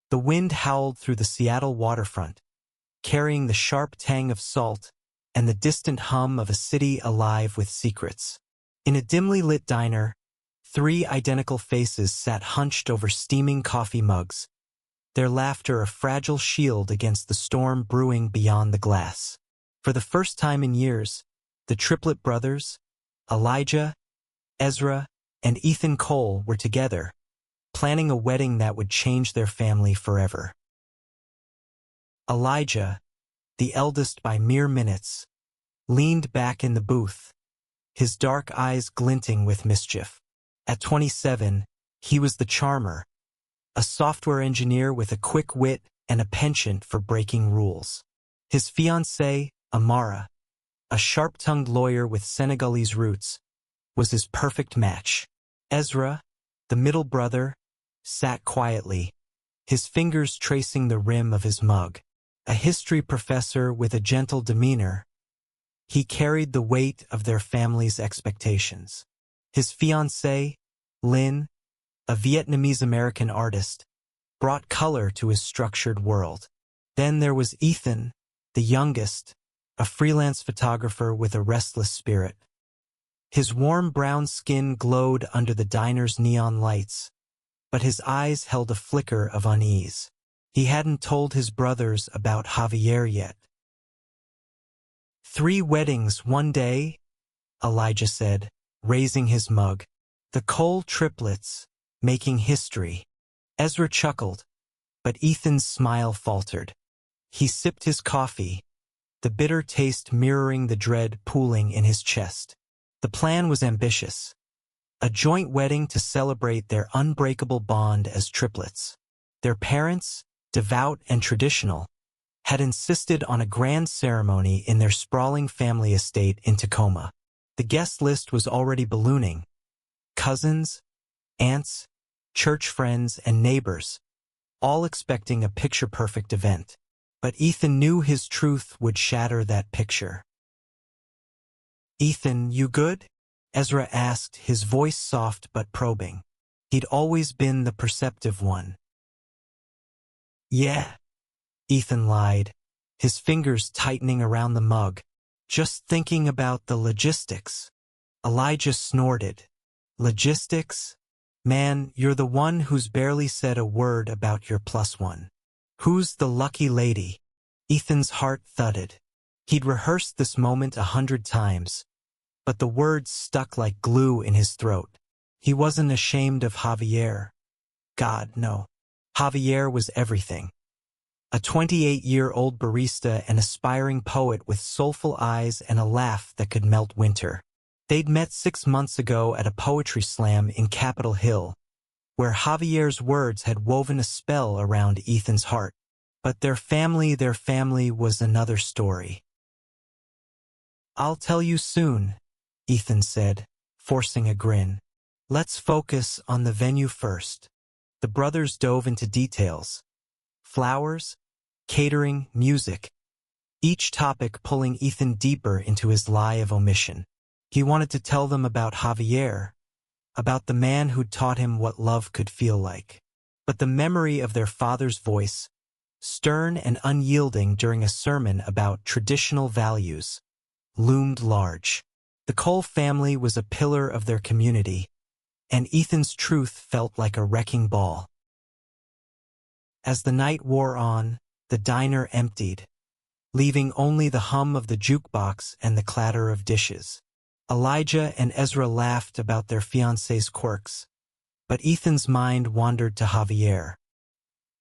The wind howled through the Seattle waterfront, carrying the sharp tang of salt and the distant hum of a city alive with secrets. In a dimly lit diner, 3 identical faces sat hunched over steaming coffee mugs, their laughter a fragile shield against the storm brewing beyond the glass. For the first time in years, the Triplet brothers, Elijah, Ezra, and Ethan Cole were together, planning a wedding that would change their family forever. Elijah, the eldest by mere minutes, leaned back in the booth, his dark eyes glinting with mischief. At 27, he was the charmer, a software engineer with a quick wit and a penchant for breaking rules. His fiancée, Amara, a sharp-tongued lawyer with Senegalese roots, was his perfect match. Ezra, the middle brother, sat quietly, his fingers tracing the rim of his mug. A history professor with a gentle demeanor, he carried the weight of their family's expectations. His fiancée, Lynn, a Vietnamese-American artist, brought color to his structured world. Then there was Ethan, the youngest, a freelance photographer with a restless spirit. His warm brown skin glowed under the diner's neon lights, but his eyes held a flicker of unease. He hadn't told his brothers about Javier yet. 3 weddings one day, Elijah said, raising his mug. The Cole triplets, making history. Ezra chuckled, but Ethan's smile faltered. He sipped his coffee, the bitter taste mirroring the dread pooling in his chest. The plan was ambitious. A joint wedding to celebrate their unbreakable bond as triplets. Their parents, devout and traditional, had insisted on a grand ceremony in their sprawling family estate in Tacoma. The guest list was already ballooning. Cousins, aunts, church friends, and neighbors, all expecting a picture-perfect event. But Ethan knew his truth would shatter that picture. "Ethan, you good?" Ezra asked, his voice soft but probing. He'd always been the perceptive one. "Yeah," Ethan lied, his fingers tightening around the mug. "Just thinking about the logistics." Elijah snorted. "Logistics? Man, you're the one who's barely said a word about your +1. Who's the lucky lady?" Ethan's heart thudded. He'd rehearsed this moment 100 times, but the words stuck like glue in his throat. He wasn't ashamed of Javier. God, no. Javier was everything. A 28-year-old barista and aspiring poet with soulful eyes and a laugh that could melt winter. They'd met 6 months ago at a poetry slam in Capitol Hill, where Javier's words had woven a spell around Ethan's heart. But their family was another story. "I'll tell you soon," Ethan said, forcing a grin. "Let's focus on the venue first." The brothers dove into details. Flowers, catering, music, each topic pulling Ethan deeper into his lie of omission. He wanted to tell them about Javier, about the man who'd taught him what love could feel like. But the memory of their father's voice, stern and unyielding during a sermon about traditional values, loomed large. The Cole family was a pillar of their community, and Ethan's truth felt like a wrecking ball. As the night wore on, the diner emptied, leaving only the hum of the jukebox and the clatter of dishes. Elijah and Ezra laughed about their fiancé's quirks, but Ethan's mind wandered to Javier.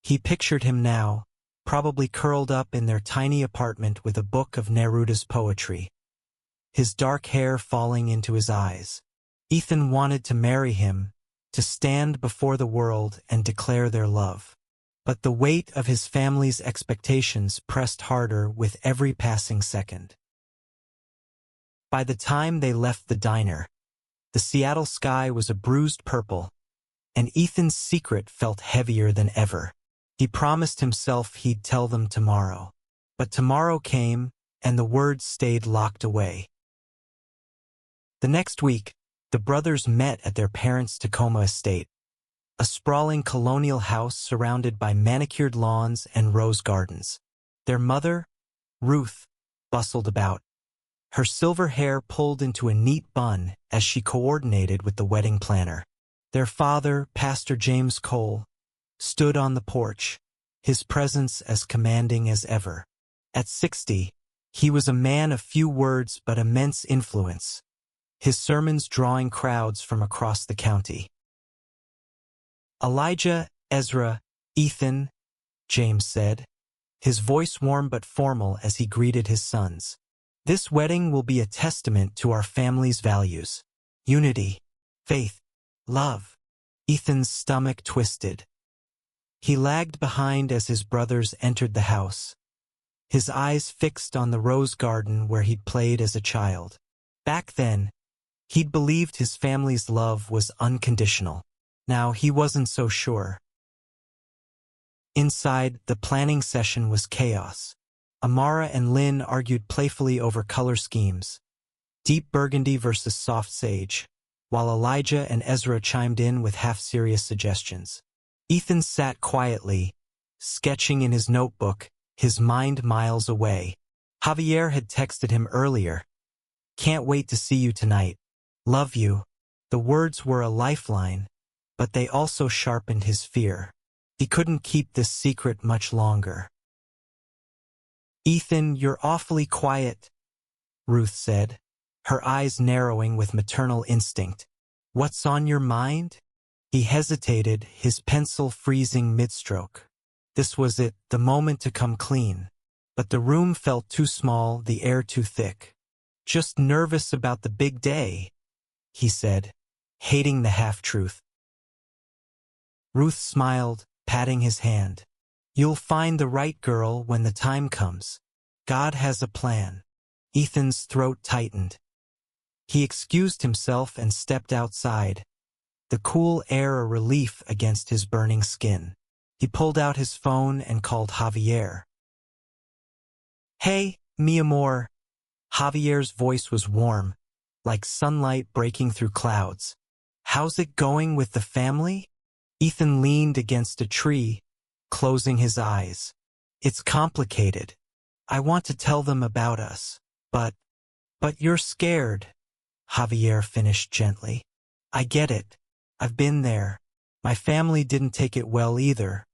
He pictured him now, probably curled up in their tiny apartment with a book of Neruda's poetry, his dark hair falling into his eyes. Ethan wanted to marry him, to stand before the world and declare their love. But the weight of his family's expectations pressed harder with every passing second. By the time they left the diner, the Seattle sky was a bruised purple, and Ethan's secret felt heavier than ever. He promised himself he'd tell them tomorrow. But tomorrow came, and the words stayed locked away. The next week, the brothers met at their parents' Tacoma estate. a sprawling colonial house surrounded by manicured lawns and rose gardens. Their mother, Ruth, bustled about, her silver hair pulled into a neat bun as she coordinated with the wedding planner. Their father, Pastor James Cole, stood on the porch, his presence as commanding as ever. At 60, he was a man of few words but immense influence, his sermons drawing crowds from across the county. Elijah, Ezra, Ethan, James said, his voice warm but formal as he greeted his sons. This wedding will be a testament to our family's values. Unity, faith, love. Ethan's stomach twisted. He lagged behind as his brothers entered the house, his eyes fixed on the rose garden where he'd played as a child. Back then, he'd believed his family's love was unconditional. Now he wasn't so sure. Inside, the planning session was chaos. Amara and Lynn argued playfully over color schemes, deep burgundy versus soft sage, while Elijah and Ezra chimed in with half-serious suggestions. Ethan sat quietly, sketching in his notebook, his mind miles away. Javier had texted him earlier. "Can't wait to see you tonight. Love you." The words were a lifeline, but they also sharpened his fear. He couldn't keep this secret much longer. "Ethan, you're awfully quiet," Ruth said, her eyes narrowing with maternal instinct. "What's on your mind?" He hesitated, his pencil freezing mid-stroke. This was it, the moment to come clean. But the room felt too small, the air too thick. "Just nervous about the big day," he said, hating the half-truth. Ruth smiled, patting his hand. "You'll find the right girl when the time comes. God has a plan." Ethan's throat tightened. He excused himself and stepped outside, the cool air a relief against his burning skin. He pulled out his phone and called Javier. "Hey, mi amor." Javier's voice was warm, like sunlight breaking through clouds. "How's it going with the family?" Ethan leaned against a tree, closing his eyes. "It's complicated. I want to tell them about us, but you're scared," Javier finished gently. "I get it. I've been there. My family didn't take it well either,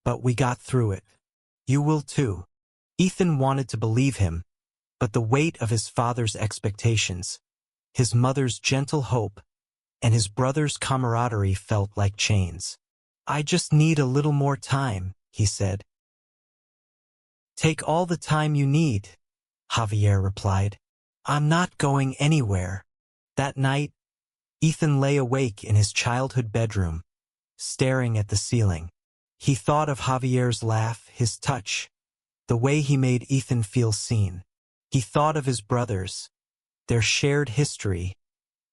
but we got through it. You will too." Ethan wanted to believe him, but the weight of his father's expectations, his mother's gentle hope, and his brother's camaraderie felt like chains. "I just need a little more time," he said. "Take all the time you need," Javier replied. "I'm not going anywhere." That night, Ethan lay awake in his childhood bedroom, staring at the ceiling. He thought of Javier's laugh, his touch, the way he made Ethan feel seen. He thought of his brothers, their shared history,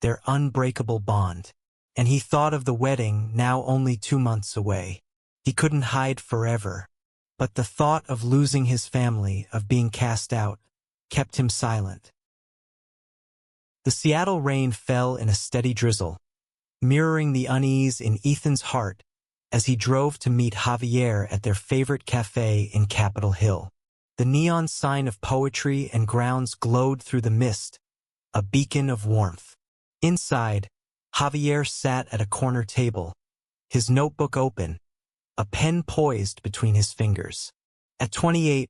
their unbreakable bond. And he thought of the wedding, now only 2 months away. He couldn't hide forever, but the thought of losing his family, of being cast out, kept him silent. The Seattle rain fell in a steady drizzle, mirroring the unease in Ethan's heart as he drove to meet Javier at their favorite cafe in Capitol Hill. The neon sign of poetry and grounds glowed through the mist, a beacon of warmth. Inside, Javier sat at a corner table, his notebook open, a pen poised between his fingers. At 28,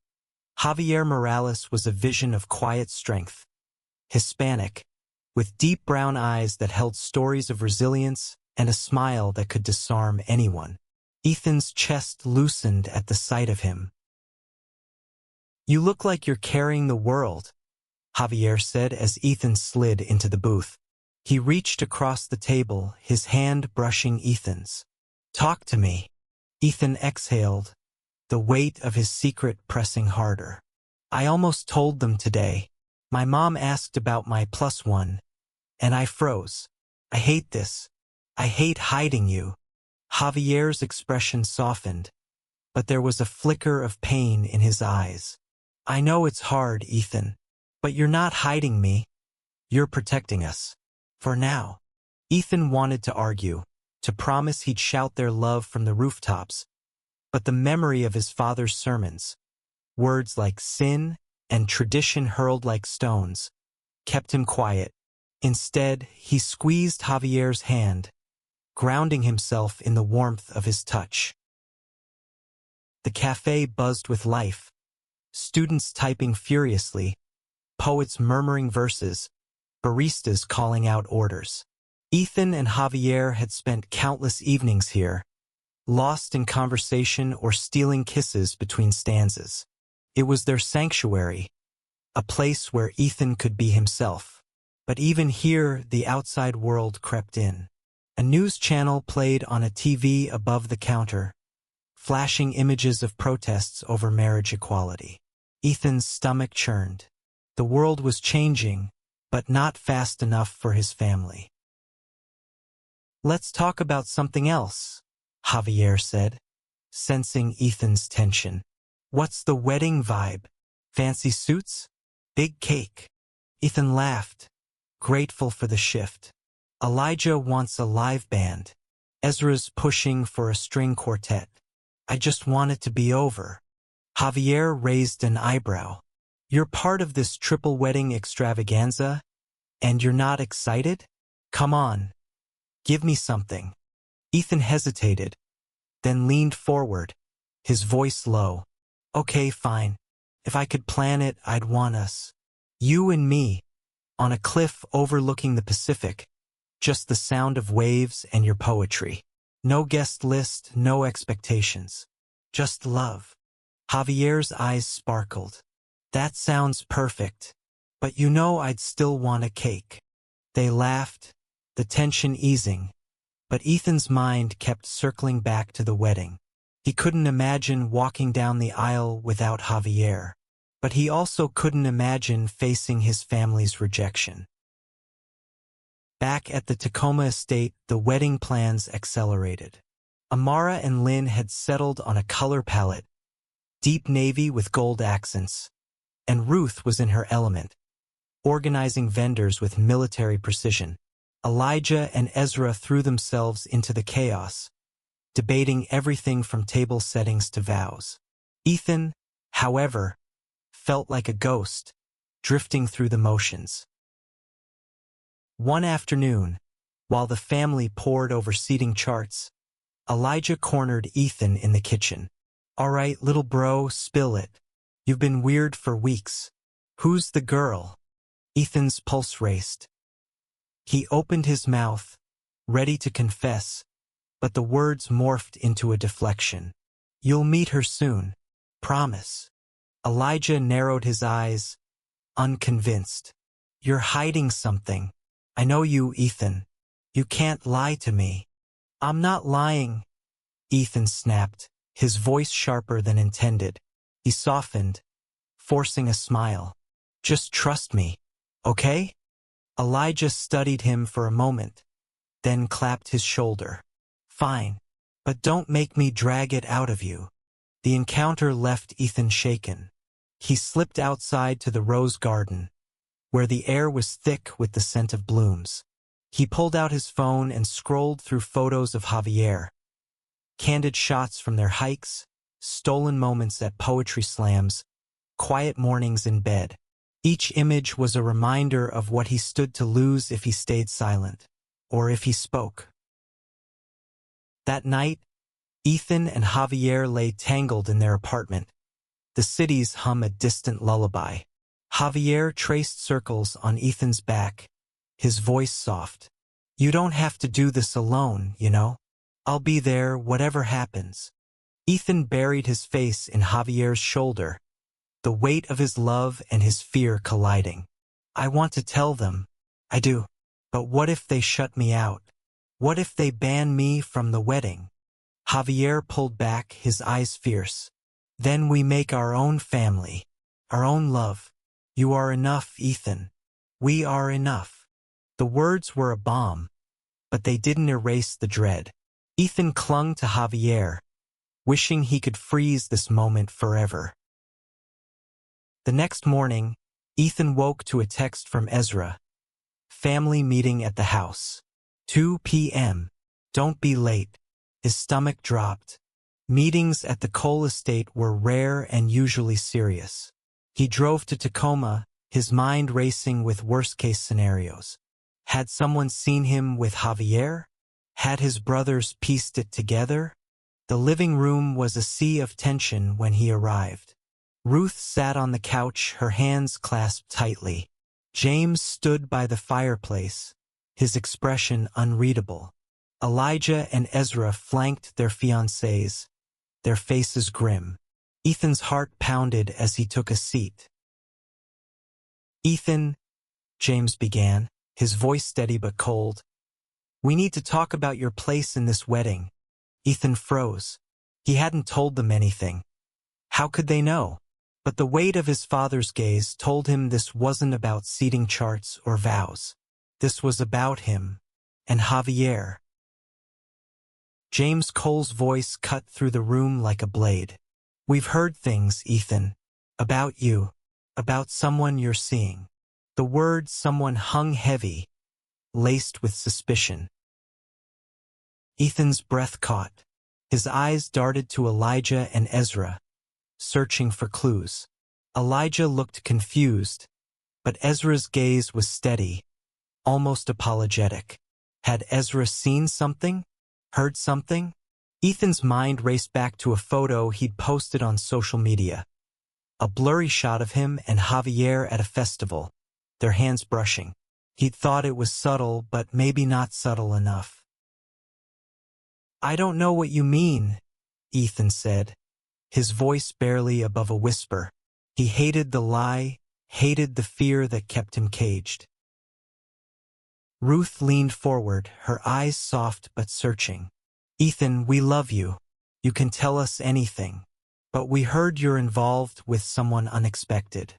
Javier Morales was a vision of quiet strength. Hispanic, with deep brown eyes that held stories of resilience and a smile that could disarm anyone. Ethan's chest loosened at the sight of him. "You look like you're carrying the world," Javier said as Ethan slid into the booth. He reached across the table, his hand brushing Ethan's. "Talk to me." Ethan exhaled, the weight of his secret pressing harder. "I almost told them today. My mom asked about my +1, and I froze. I hate this. I hate hiding you." Javier's expression softened, but there was a flicker of pain in his eyes. "I know it's hard, Ethan, but you're not hiding me. You're protecting us. For now." Ethan wanted to argue, to promise he'd shout their love from the rooftops, but the memory of his father's sermons, words like sin and tradition hurled like stones, kept him quiet. Instead, he squeezed Javier's hand, grounding himself in the warmth of his touch. The cafe buzzed with life, students typing furiously, poets murmuring verses, baristas calling out orders. Ethan and Javier had spent countless evenings here, lost in conversation or stealing kisses between stanzas. It was their sanctuary, a place where Ethan could be himself. But even here, the outside world crept in. A news channel played on a TV above the counter, flashing images of protests over marriage equality. Ethan's stomach churned. The world was changing, but not fast enough for his family. "Let's talk about something else," Javier said, sensing Ethan's tension. "What's the wedding vibe? Fancy suits? Big cake?" Ethan laughed, grateful for the shift. "Elijah wants a live band. Ezra's pushing for a string quartet. I just want it to be over." Javier raised an eyebrow. "You're part of this triple wedding extravaganza, and you're not excited? Come on, give me something." Ethan hesitated, then leaned forward, his voice low. "Okay, fine. If I could plan it, I'd want us. You and me, on a cliff overlooking the Pacific, just the sound of waves and your poetry. No guest list, no expectations. Just love." Javier's eyes sparkled. "That sounds perfect. But you know I'd still want a cake." They laughed, the tension easing, but Ethan's mind kept circling back to the wedding. He couldn't imagine walking down the aisle without Javier, but he also couldn't imagine facing his family's rejection. Back at the Tacoma estate, the wedding plans accelerated. Amara and Lynn had settled on a color palette, deep navy with gold accents, and Ruth was in her element, organizing vendors with military precision. Elijah and Ezra threw themselves into the chaos, debating everything from table settings to vows. Ethan, however, felt like a ghost, drifting through the motions. One afternoon, while the family pored over seating charts, Elijah cornered Ethan in the kitchen. "All right, little bro, spill it. You've been weird for weeks. Who's the girl?" Ethan's pulse raced. He opened his mouth, ready to confess, but the words morphed into a deflection. "You'll meet her soon. Promise." Elijah narrowed his eyes, unconvinced. "You're hiding something. I know you, Ethan. You can't lie to me." "I'm not lying," Ethan snapped, his voice sharper than intended. He softened, forcing a smile. "Just trust me, okay?" Elijah studied him for a moment, then clapped his shoulder. "Fine, but don't make me drag it out of you." The encounter left Ethan shaken. He slipped outside to the rose garden, where the air was thick with the scent of blooms. He pulled out his phone and scrolled through photos of Javier. Candid shots from their hikes, stolen moments at poetry slams, quiet mornings in bed. Each image was a reminder of what he stood to lose if he stayed silent, or if he spoke. That night, Ethan and Javier lay tangled in their apartment, the city's hum a distant lullaby. Javier traced circles on Ethan's back, his voice soft. "You don't have to do this alone, you know? I'll be there whatever happens." Ethan buried his face in Javier's shoulder, the weight of his love and his fear colliding. "I want to tell them. I do. But what if they shut me out? What if they ban me from the wedding?" Javier pulled back, his eyes fierce. "Then we make our own family, our own love. You are enough, Ethan. We are enough." The words were a bomb, but they didn't erase the dread. Ethan clung to Javier, wishing he could freeze this moment forever. The next morning, Ethan woke to a text from Ezra. "Family meeting at the house. 2 p.m. Don't be late. His stomach dropped. Meetings at the Cole estate were rare and usually serious. He drove to Tacoma, his mind racing with worst-case scenarios. Had someone seen him with Javier? Had his brothers pieced it together? The living room was a sea of tension when he arrived. Ruth sat on the couch, her hands clasped tightly. James stood by the fireplace, his expression unreadable. Elijah and Ezra flanked their fiancés, their faces grim. Ethan's heart pounded as he took a seat. "Ethan," James began, his voice steady but cold, "we need to talk about your place in this wedding." Ethan froze. He hadn't told them anything. How could they know? But the weight of his father's gaze told him this wasn't about seating charts or vows. This was about him and Javier. James Cole's voice cut through the room like a blade. "We've heard things, Ethan. About you. About someone you're seeing." The word someone hung heavy, laced with suspicion. Ethan's breath caught. His eyes darted to Elijah and Ezra, searching for clues. Elijah looked confused, but Ezra's gaze was steady, almost apologetic. Had Ezra seen something? Heard something? Ethan's mind raced back to a photo he'd posted on social media. A blurry shot of him and Javier at a festival, their hands brushing. He'd thought it was subtle, but maybe not subtle enough. "I don't know what you mean," Ethan said, his voice barely above a whisper. He hated the lie, hated the fear that kept him caged. Ruth leaned forward, her eyes soft but searching. "Ethan, we love you. You can tell us anything. But we heard you're involved with someone unexpected.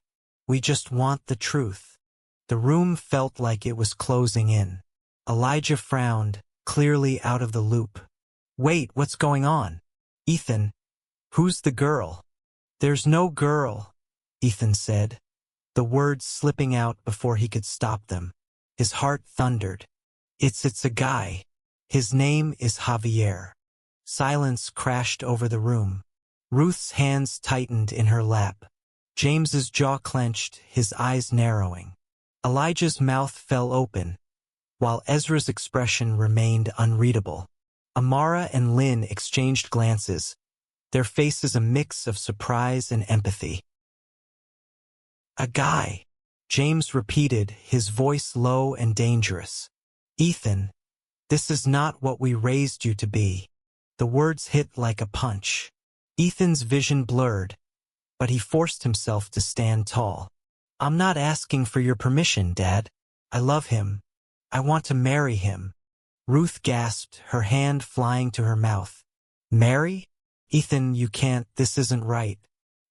We just want the truth." The room felt like it was closing in. Elijah frowned, clearly out of the loop. "Wait, what's going on? Ethan, who's the girl?" "There's no girl," Ethan said, the words slipping out before he could stop them. His heart thundered. It's a guy. His name is Javier." Silence crashed over the room. Ruth's hands tightened in her lap. James's jaw clenched, his eyes narrowing. Elijah's mouth fell open, while Ezra's expression remained unreadable. Amara and Lynn exchanged glances, their faces a mix of surprise and empathy. "A guy," James repeated, his voice low and dangerous. "Ethan, this is not what we raised you to be." The words hit like a punch. Ethan's vision blurred, but he forced himself to stand tall. "I'm not asking for your permission, Dad. I love him. I want to marry him." Ruth gasped, her hand flying to her mouth. "Marry? Ethan, you can't. This isn't right.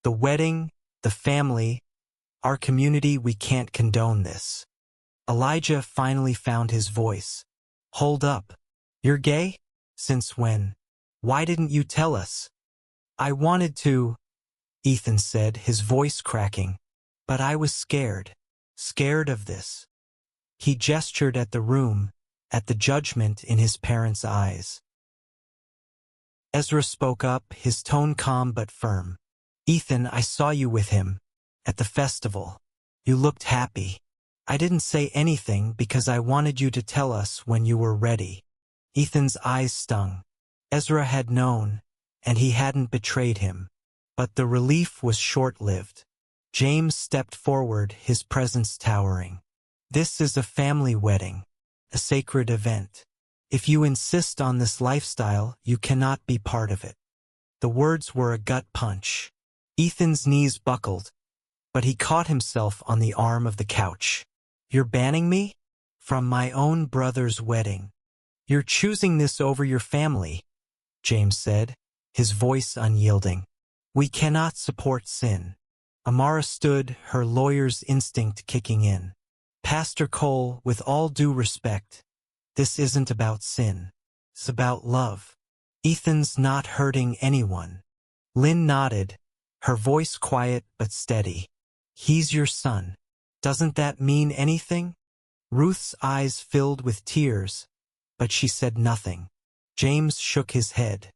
The wedding, the family, our community, we can't condone this." Elijah finally found his voice. "Hold up. You're gay? Since when? Why didn't you tell us?" "I wanted to," Ethan said, his voice cracking. "But I was scared. Scared of this." He gestured at the room, at the judgment in his parents' eyes. Ezra spoke up, his tone calm but firm. "Ethan, I saw you with him. At the festival. You looked happy. I didn't say anything because I wanted you to tell us when you were ready." Ethan's eyes stung. Ezra had known, and he hadn't betrayed him. But the relief was short-lived. James stepped forward, his presence towering. "This is a family wedding, a sacred event. If you insist on this lifestyle, you cannot be part of it." The words were a gut punch. Ethan's knees buckled, but he caught himself on the arm of the couch. "You're banning me? From my own brother's wedding. You're choosing this over your family," James said, his voice unyielding. "We cannot support sin." Amara stood, her lawyer's instinct kicking in. "Pastor Cole, with all due respect, this isn't about sin. It's about love. Ethan's not hurting anyone." Lynn nodded, her voice quiet but steady. "He's your son. Doesn't that mean anything?" Ruth's eyes filled with tears, but she said nothing. James shook his head.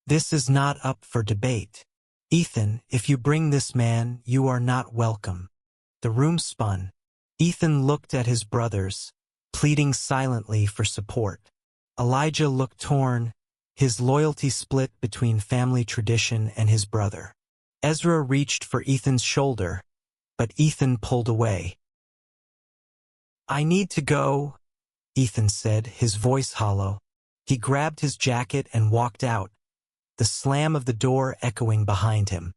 This is not up for debate. Ethan, if you bring this man, you are not welcome. The room spun. Ethan looked at his brothers, pleading silently for support. Elijah looked torn, his loyalty split between family tradition and his brother. Ezra reached for Ethan's shoulder, but Ethan pulled away. I need to go, Ethan said, his voice hollow. He grabbed his jacket and walked out, the slam of the door echoing behind him.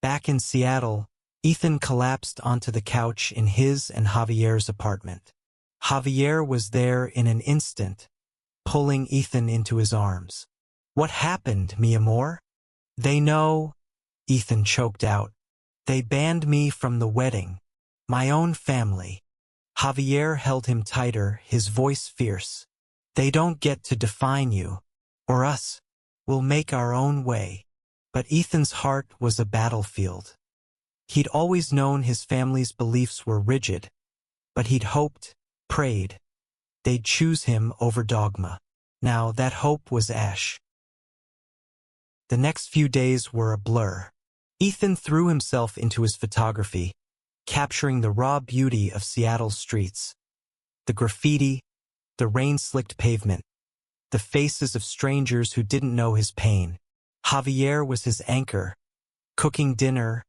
Back in Seattle, Ethan collapsed onto the couch in his and Javier's apartment. Javier was there in an instant, pulling Ethan into his arms. What happened, mi amor? They know, Ethan choked out. They banned me from the wedding. My own family. Javier held him tighter, his voice fierce. They don't get to define you, or us. We'll make our own way. But Ethan's heart was a battlefield. He'd always known his family's beliefs were rigid, but he'd hoped, prayed, they'd choose him over dogma. Now that hope was ash. The next few days were a blur. Ethan threw himself into his photography, capturing the raw beauty of Seattle's streets. The graffiti, the rain-slicked pavement, the faces of strangers who didn't know his pain. Javier was his anchor, cooking dinner,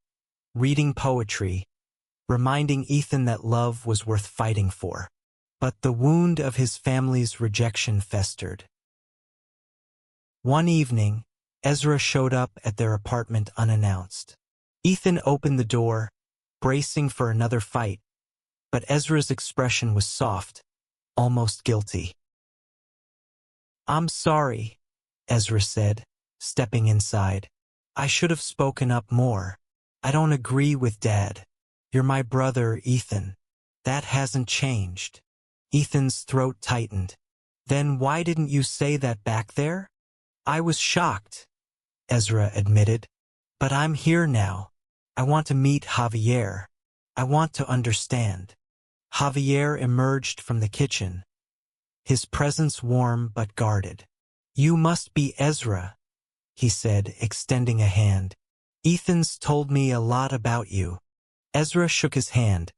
reading poetry, reminding Ethan that love was worth fighting for. But the wound of his family's rejection festered. One evening, Ezra showed up at their apartment unannounced. Ethan opened the door, bracing for another fight, but Ezra's expression was soft, almost guilty. I'm sorry, Ezra said, stepping inside. I should have spoken up more. I don't agree with Dad. You're my brother, Ethan. That hasn't changed. Ethan's throat tightened. Then why didn't you say that back there? I was shocked, Ezra admitted. But I'm here now. I want to meet Javier. I want to understand. Javier emerged from the kitchen, his presence warm but guarded. You must be Ezra, he said, extending a hand. Ethan's told me a lot about you. Ezra shook his hand,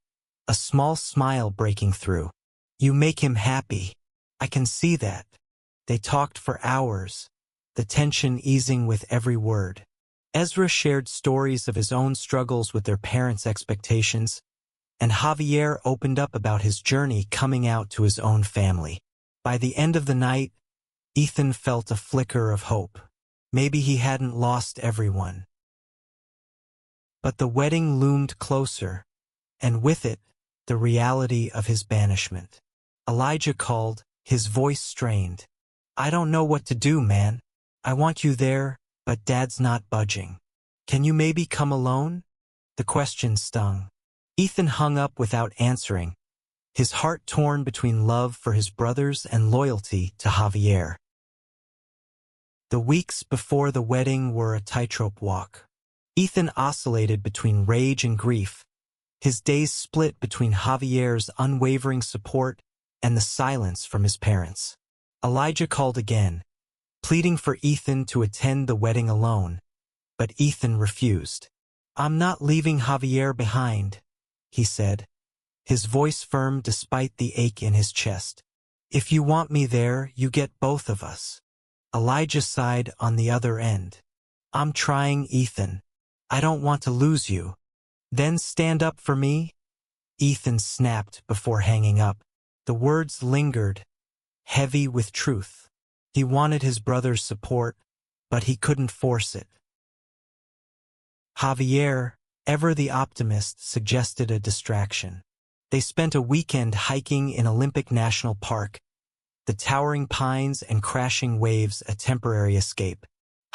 a small smile breaking through. You make him happy. I can see that. They talked for hours, the tension easing with every word. Ezra shared stories of his own struggles with their parents' expectations, and Javier opened up about his journey coming out to his own family. By the end of the night, Ethan felt a flicker of hope. Maybe he hadn't lost everyone. But the wedding loomed closer, and with it, the reality of his banishment. Elijah called, his voice strained. I don't know what to do, man. I want you there, but Dad's not budging. Can you maybe come alone? The question stung. Ethan hung up without answering, his heart torn between love for his brothers and loyalty to Javier. The weeks before the wedding were a tightrope walk. Ethan oscillated between rage and grief, his days split between Javier's unwavering support and the silence from his parents. Elijah called again, pleading for Ethan to attend the wedding alone, but Ethan refused. I'm not leaving Javier behind, he said, his voice firm despite the ache in his chest. If you want me there, you get both of us. Elijah sighed on the other end. I'm trying, Ethan. I don't want to lose you. Then stand up for me? Ethan snapped before hanging up. The words lingered, heavy with truth. He wanted his brother's support, but he couldn't force it. Javier, ever the optimist, suggested a distraction. They spent a weekend hiking in Olympic National Park, the towering pines and crashing waves a temporary escape.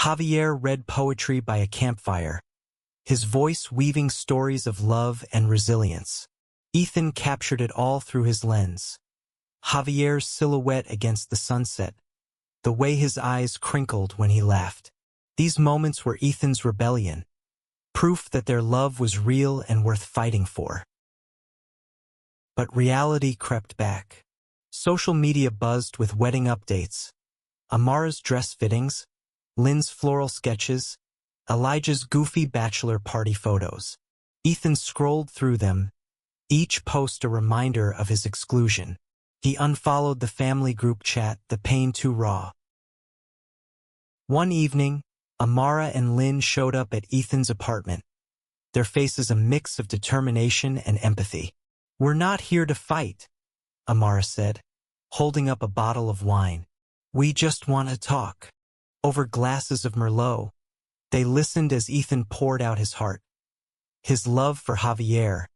Javier read poetry by a campfire, his voice weaving stories of love and resilience. Ethan captured it all through his lens. Javier's silhouette against the sunset, the way his eyes crinkled when he laughed. These moments were Ethan's rebellion, proof that their love was real and worth fighting for. But reality crept back. Social media buzzed with wedding updates, Amara's dress fittings, Lynn's floral sketches, Elijah's goofy bachelor party photos. Ethan scrolled through them, each post a reminder of his exclusion. He unfollowed the family group chat, the pain too raw. One evening, Amara and Lynn showed up at Ethan's apartment, their faces a mix of determination and empathy. "We're not here to fight," Amara said, holding up a bottle of wine. "We just want to talk." Over glasses of Merlot, they listened as Ethan poured out his heart. His love for Javier,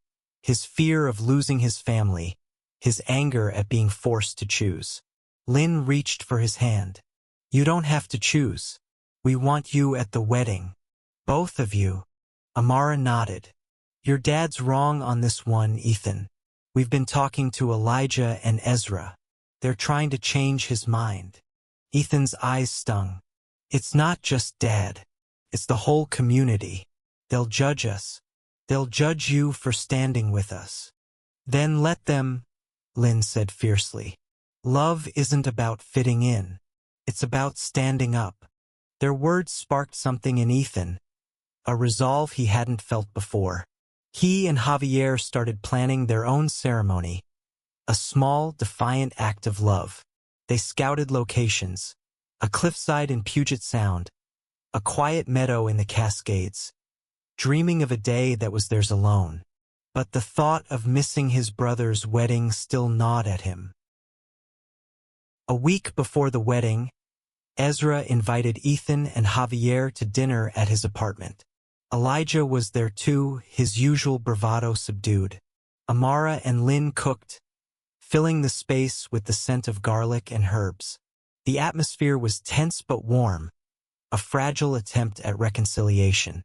his fear of losing his family, his anger at being forced to choose. Lynn reached for his hand. "You don't have to choose. We want you at the wedding. Both of you." Amara nodded. "Your dad's wrong on this one, Ethan. We've been talking to Elijah and Ezra. They're trying to change his mind." Ethan's eyes stung. "It's not just Dad. It's the whole community. They'll judge us. They'll judge you for standing with us." "Then let them," Lynn said fiercely. "Love isn't about fitting in. It's about standing up." Their words sparked something in Ethan, a resolve he hadn't felt before. He and Javier started planning their own ceremony, a small, defiant act of love. They scouted locations, a cliffside in Puget Sound, a quiet meadow in the Cascades, dreaming of a day that was theirs alone. But the thought of missing his brother's wedding still gnawed at him. A week before the wedding, Ezra invited Ethan and Javier to dinner at his apartment. Elijah was there too, his usual bravado subdued. Amara and Lynn cooked, filling the space with the scent of garlic and herbs. The atmosphere was tense but warm, a fragile attempt at reconciliation.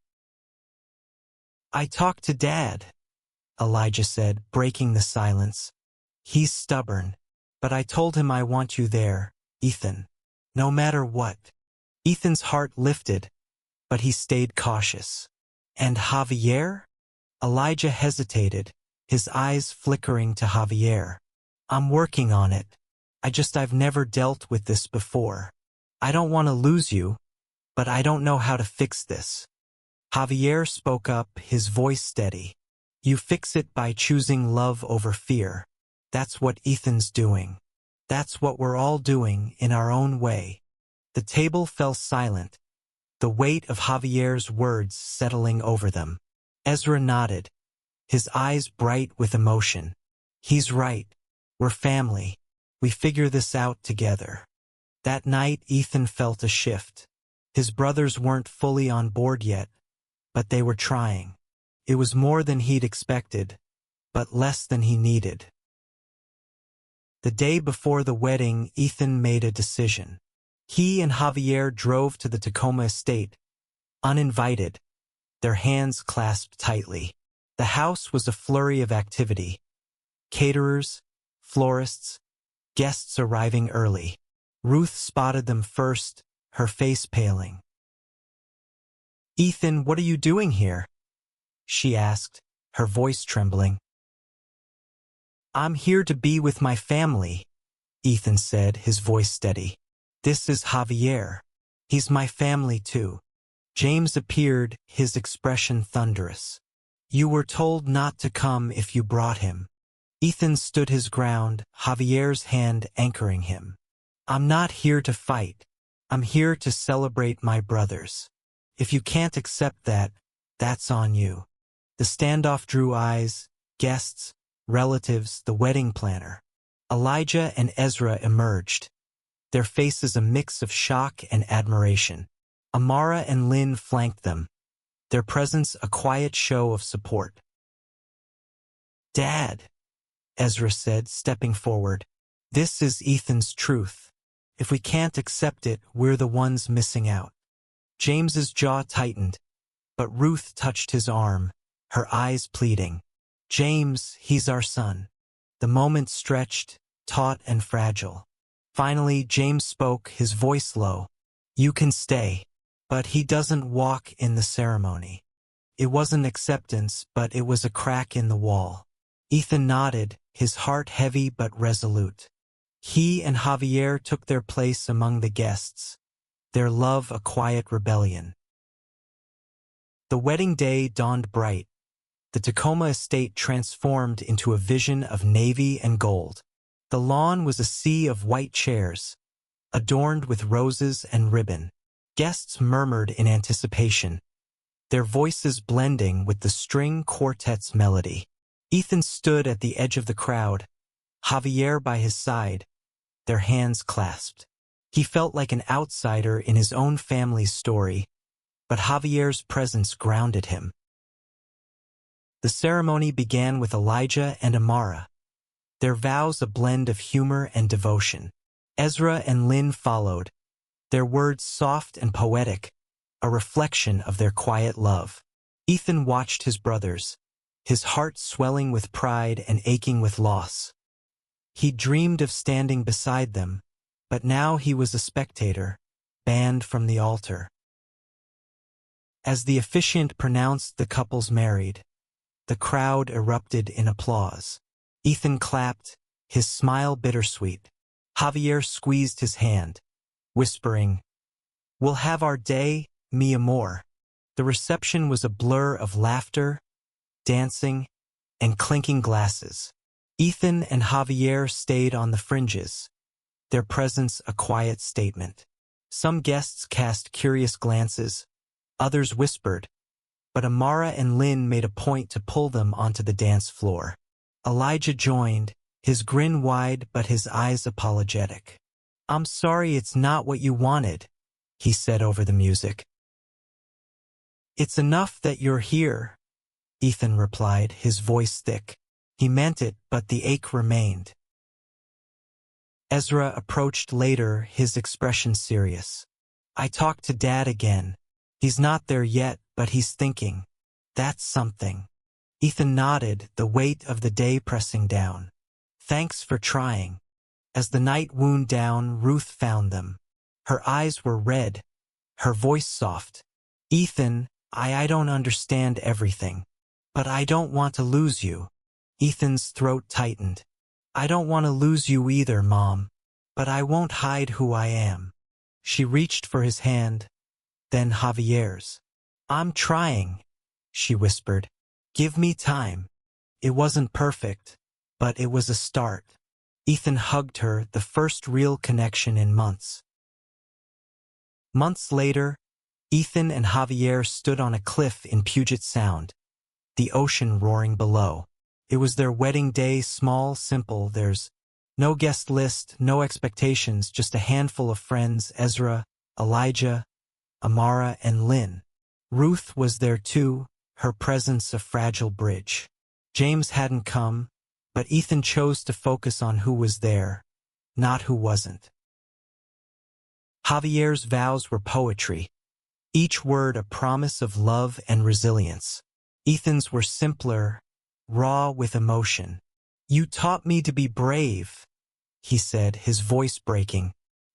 "I talked to Dad," Elijah said, breaking the silence. "He's stubborn, but I told him I want you there, Ethan, no matter what." Ethan's heart lifted, but he stayed cautious. "And Javier?" Elijah hesitated, his eyes flickering to Javier. "I'm working on it. I've never dealt with this before. I don't want to lose you, but I don't know how to fix this." Javier spoke up, his voice steady. "You fix it by choosing love over fear. That's what Ethan's doing. That's what we're all doing in our own way." The table fell silent, the weight of Javier's words settling over them. Ezra nodded, his eyes bright with emotion. "He's right. We're family. We figure this out together." That night, Ethan felt a shift. His brothers weren't fully on board yet, but they were trying. It was more than he'd expected, but less than he needed. The day before the wedding, Ethan made a decision. He and Javier drove to the Tacoma estate, uninvited, their hands clasped tightly. The house was a flurry of activity. Caterers, florists, guests arriving early. Ruth spotted them first, her face paling. "Ethan, what are you doing here?" she asked, her voice trembling. "I'm here to be with my family," Ethan said, his voice steady. "This is Javier. He's my family too." James appeared, his expression thunderous. "You were told not to come if you brought him." Ethan stood his ground, Javier's hand anchoring him. "I'm not here to fight. I'm here to celebrate my brothers. If you can't accept that, that's on you." The standoff drew eyes, guests, relatives, the wedding planner. Elijah and Ezra emerged, their faces a mix of shock and admiration. Amara and Lynn flanked them, their presence a quiet show of support. "Dad," Ezra said, stepping forward, "this is Ethan's truth. If we can't accept it, we're the ones missing out." James's jaw tightened, but Ruth touched his arm, her eyes pleading. "James, he's our son." The moment stretched, taut and fragile. Finally, James spoke, his voice low. "You can stay, but he doesn't walk in the ceremony." It wasn't acceptance, but it was a crack in the wall. Ethan nodded, his heart heavy but resolute. He and Javier took their place among the guests, their love a quiet rebellion. The wedding day dawned bright. The Tacoma estate transformed into a vision of navy and gold. The lawn was a sea of white chairs, adorned with roses and ribbon. Guests murmured in anticipation, their voices blending with the string quartet's melody. Ethan stood at the edge of the crowd, Javier by his side, their hands clasped. He felt like an outsider in his own family's story, but Javier's presence grounded him. The ceremony began with Elijah and Amara, their vows a blend of humor and devotion. Ezra and Lynn followed, their words soft and poetic, a reflection of their quiet love. Ethan watched his brothers, his heart swelling with pride and aching with loss. He dreamed of standing beside them, but now he was a spectator, banned from the altar. As the officiant pronounced the couples married, the crowd erupted in applause. Ethan clapped, his smile bittersweet. Javier squeezed his hand, whispering, "We'll have our day, mi amor." The reception was a blur of laughter, dancing, and clinking glasses. Ethan and Javier stayed on the fringes, their presence a quiet statement. Some guests cast curious glances, others whispered, but Amara and Lynn made a point to pull them onto the dance floor. Elijah joined, his grin wide but his eyes apologetic. "I'm sorry it's not what you wanted," he said over the music. "It's enough that you're here," Ethan replied, his voice thick. He meant it, but the ache remained. Ezra approached later, his expression serious. "I talked to Dad again. He's not there yet, but he's thinking. That's something." Ethan nodded, the weight of the day pressing down. "Thanks for trying." As the night wound down, Ruth found them. Her eyes were red, her voice soft. "Ethan, I don't understand everything. But I don't want to lose you." Ethan's throat tightened. "I don't want to lose you either, Mom. But I won't hide who I am." She reached for his hand, then Javier's. "I'm trying," she whispered. "Give me time." It wasn't perfect, but it was a start. Ethan hugged her, the first real connection in months. Months later, Ethan and Javier stood on a cliff in Puget Sound, the ocean roaring below. It was their wedding day, small, simple. There's no guest list, no expectations, just a handful of friends, Ezra, Elijah, Amara, and Lynn. Ruth was there too, her presence a fragile bridge. James hadn't come, but Ethan chose to focus on who was there, not who wasn't. Javier's vows were poetry, each word a promise of love and resilience. Ethan's were simpler, raw with emotion. "You taught me to be brave," he said, his voice breaking.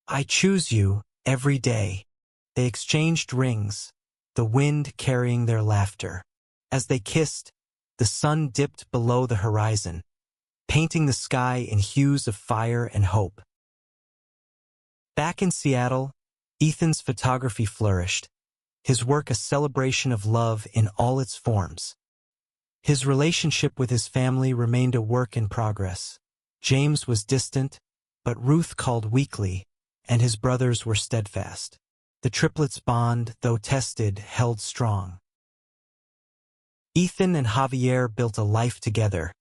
"I choose you every day." They exchanged rings, the wind carrying their laughter. As they kissed, the sun dipped below the horizon, painting the sky in hues of fire and hope. Back in Seattle, Ethan's photography flourished, his work a celebration of love in all its forms. His relationship with his family remained a work in progress. James was distant, but Ruth called weekly, and his brothers were steadfast. The triplets' bond, though tested, held strong. Ethan and Javier built a life together,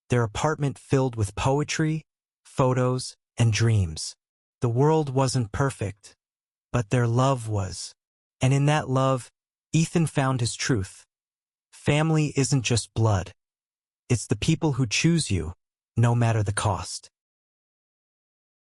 their apartment filled with poetry, photos, and dreams. The world wasn't perfect, but their love was. And in that love, Ethan found his truth. Family isn't just blood. It's the people who choose you, no matter the cost.